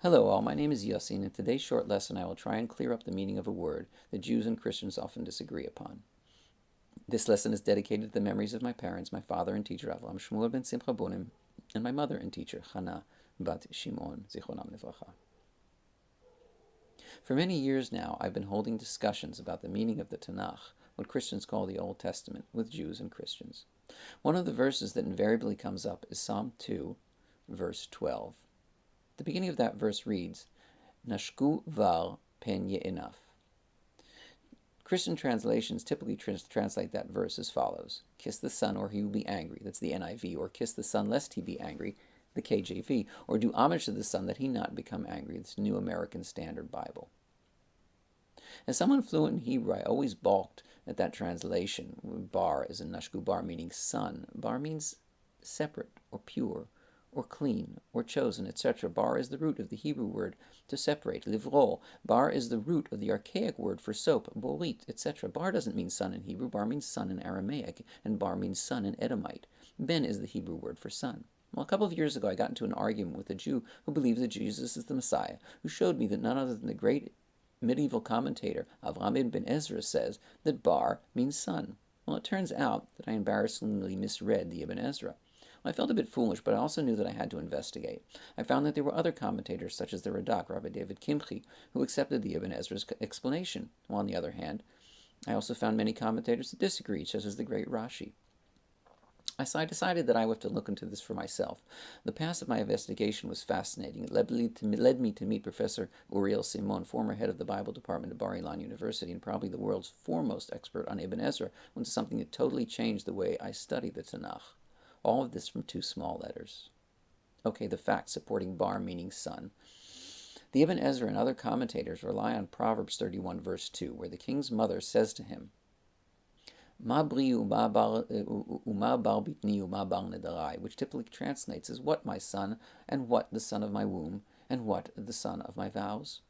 Hello all, my name is Yossi, and in today's short lesson I will try and clear up the meaning of a word that Jews and Christians often disagree upon. This lesson is dedicated to the memories of my parents, my father and teacher Avram Shmuel ben Simcha Bunim, and my mother and teacher Chana bat Seamon Zichronam Livracha. For many years now I've been holding discussions about the meaning of the Tanach, what Christians call the Old Testament, with Jews and Christians. One of the verses that invariably comes up is Psalm 2, verse 12. The beginning of that verse reads, Nashku Var pen ye'enaf. Christian translations typically translate that verse as follows: kiss the Son or he will be angry, that's the NIV, or kiss the Son lest he be angry, the KJV, or do homage to the Son that he not become angry, that's New American Standard Bible. As someone fluent in Hebrew, I always balked at that translation. Bar is in Nashku Bar, meaning son. Bar means separate or pure or clean, or chosen, etc. Bar is the root of the Hebrew word to separate, livrol. Bar is the root of the archaic word for soap, borit, etc. Bar doesn't mean son in Hebrew. Bar means son in Aramaic, and bar means son in Edomite. Ben is the Hebrew word for son. Well, a couple of years ago, I got into an argument with a Jew who believes that Jesus is the Messiah, who showed me that none other than the great medieval commentator Avraham Ibn-Ezra says that bar means son. Well, it turns out that I embarrassingly misread the Ibn-Ezra. I felt a bit foolish, but I also knew that I had to investigate. I found that there were other commentators, such as the Radak, Rabbi David Kimchi, who accepted the Ibn Ezra's explanation. While on the other hand, I also found many commentators that disagreed, such as the great Rashi. So I decided that I would have to look into this for myself. The path of my investigation was fascinating. It led me to meet Professor Uriel Seamon, former head of the Bible department at Bar Ilan University and probably the world's foremost expert on Ibn Ezra, into something that totally changed the way I study the Tanach. All of this from two small letters. Okay, the facts supporting bar meaning son. The Ibn Ezra and other commentators rely on Proverbs 31 verse 2, where the king's mother says to him, Ma bri uma bar bitni uma bar nedarai, which typically translates as what my son, and what the son of my womb, and what the son of my vows.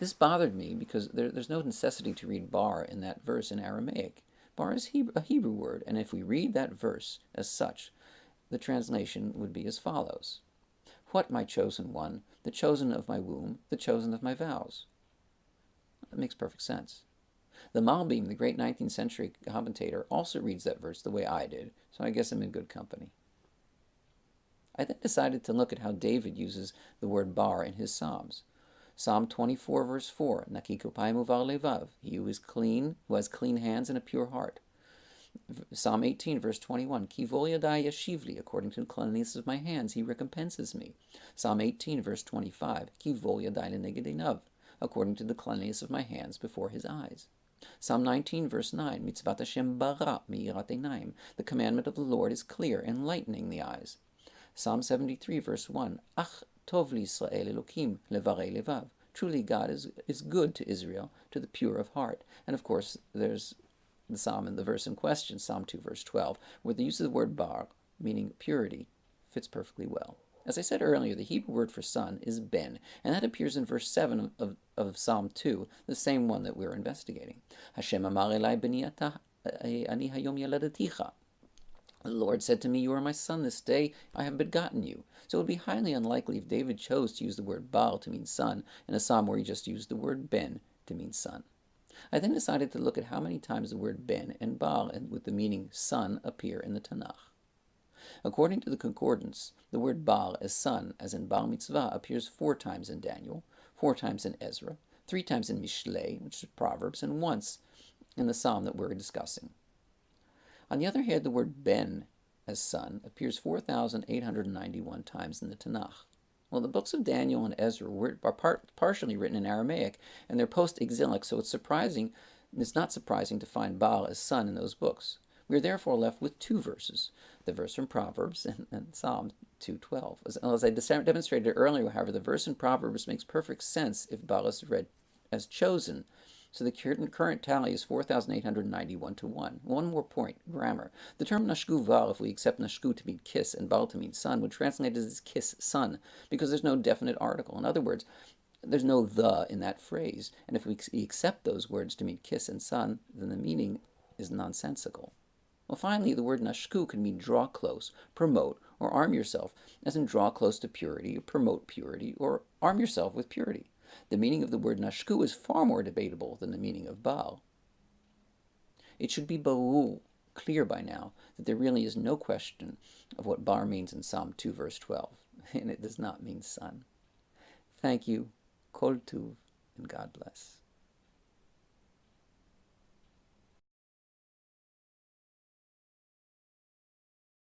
This bothered me because there's no necessity to read bar in that verse in Aramaic. Bar is a Hebrew word, and if we read that verse as such, the translation would be as follows: What, my chosen one, the chosen of my womb, the chosen of my vows? That makes perfect sense. The Malbim, the great 19th century commentator, also reads that verse the way I did, so I guess I'm in good company. I then decided to look at how David uses the word bar in his Psalms. Psalm 24 verse 4, Naki kopayim uvar levav, he who is clean, who has clean hands and a pure heart. Psalm 18 verse 21, Ki vol yadai yashivli, according to the cleanliness of my hands he recompenses me. Psalm 18 verse 25, Ki vol yadai leneged einav, according to the cleanliness of my hands before his eyes. Psalm 19 verse 9, Mitzvat Hashem bara mi'irat einaim, the commandment of the Lord is clear, enlightening the eyes. Psalm 73 verse 1, Ach Tov Yisrael Elokim levarei levav. Truly God is good to Israel, to the pure of heart. And of course, there's the psalm and the verse in question, Psalm 2 verse 12, where the use of the word bar, meaning purity, fits perfectly well. As I said earlier, the Hebrew word for son is ben, and that appears in verse 7 of Psalm 2, the same one that we're investigating. Hashem amar elai b'ni ani hayom yaladaticha. The Lord said to me, you are my son, this day I have begotten you. So it would be highly unlikely if David chose to use the word Baal to mean son in a psalm where he just used the word Ben to mean son. I then decided to look at how many times the word Ben and Baal with the meaning son appear in the Tanach. According to the concordance, the word Baal as son, as in Bar Mitzvah, appears 4 times in Daniel, 4 times in Ezra, 3 times in Mishlei, which is Proverbs, and once in the psalm that we're discussing. On the other hand, the word Ben as son appears 4,891 times in the Tanakh. Well, the books of Daniel and Ezra are partially written in Aramaic, and they're post-exilic, so it's not surprising to find Baal as son in those books. We are therefore left with 2 verses, the verse from Proverbs and Psalm 2:12. As I demonstrated earlier, however, the verse in Proverbs makes perfect sense if Baal is read as chosen. So the current tally is 4,891 to 1. One more point, grammar. The term Nashku Var, if we accept Nashku to mean kiss and Baal to mean son, would translate as kiss son, because there's no definite article. In other words, there's no the in that phrase. And if we accept those words to mean kiss and son, then the meaning is nonsensical. Well, finally, the word Nashku can mean draw close, promote, or arm yourself, as in draw close to purity, or promote purity, or arm yourself with purity. The meaning of the word nashku is far more debatable than the meaning of bar. It should be barur, clear by now, that there really is no question of what bar means in Psalm 2, verse 12, and it does not mean son. Thank you, kol tuv, and God bless.